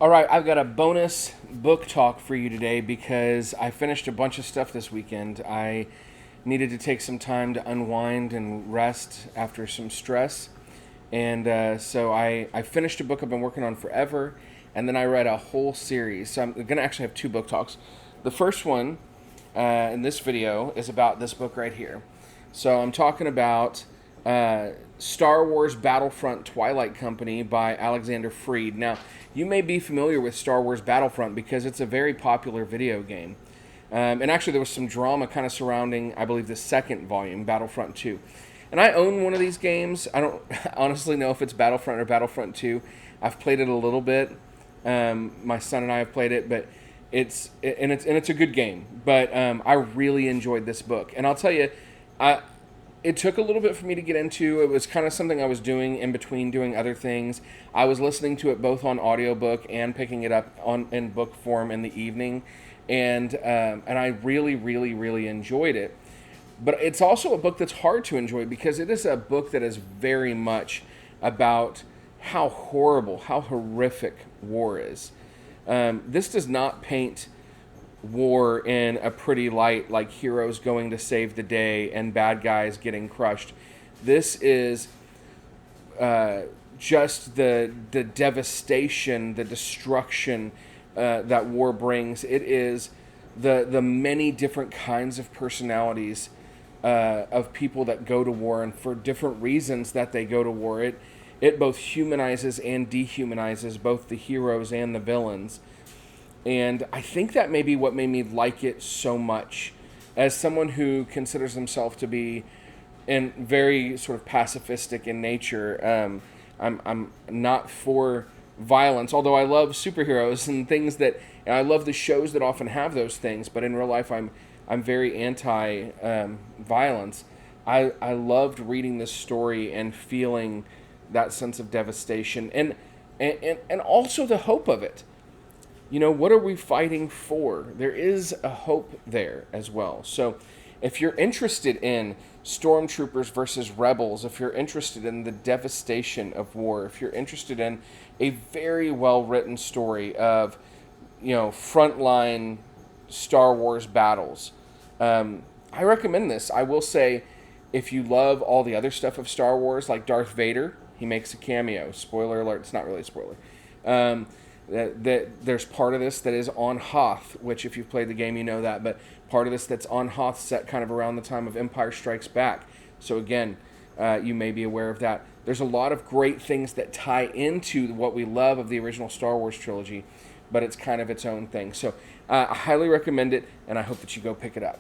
All right, I've got a bonus book talk for you today because I finished a bunch of stuff this weekend. I needed to take some time to unwind and rest after some stress. And so I finished a book I've been working on forever, and then I read a whole series. So I'm going to actually have two book talks. The first one in this video is about this book right here. So I'm talking about Star Wars Battlefront Twilight Company by Alexander Freed. Now, you may be familiar with Star Wars Battlefront because it's a very popular video game. And actually, there was some drama kind of surrounding, I believe, the second volume, Battlefront 2. And I own one of these games. I don't honestly know if it's Battlefront or Battlefront 2. I've played it a little bit. My son and I have played it, but it's a good game. But I really enjoyed this book, and I'll tell you, it took a little bit for me to get into. It was kind of something I was doing in between doing other things. I was listening to it both on audiobook and picking it up in book form in the evening, and I really, really, really enjoyed it. But it's also a book that's hard to enjoy because it is a book that is very much about how horrible, how horrific war is. This does not paint war in a pretty light, like heroes going to save the day and bad guys getting crushed. This is just the devastation, the destruction that war brings. It is the many different kinds of personalities of people that go to war, and for different reasons that they go to war. It both humanizes and dehumanizes both the heroes and the villains. And I think that may be what made me like it so much. As someone who considers himself to be very sort of pacifistic in nature, I'm not for violence, although I love superheroes and things and I love the shows that often have those things, but in real life I'm very anti violence. I loved reading this story and feeling that sense of devastation and also the hope of it. You know, what are we fighting for? There is a hope there as well. So if you're interested in stormtroopers versus rebels, if you're interested in the devastation of war, if you're interested in a very well-written story of, frontline Star Wars battles, I recommend this. I will say, if you love all the other stuff of Star Wars, like Darth Vader, he makes a cameo. Spoiler alert, it's not really a spoiler. That there's part of this that is on Hoth, which if you've played the game, you know that, but part of this that's on Hoth set kind of around the time of Empire Strikes Back. So again, you may be aware of that. There's a lot of great things that tie into what we love of the original Star Wars trilogy, but it's kind of its own thing. So I highly recommend it, and I hope that you go pick it up.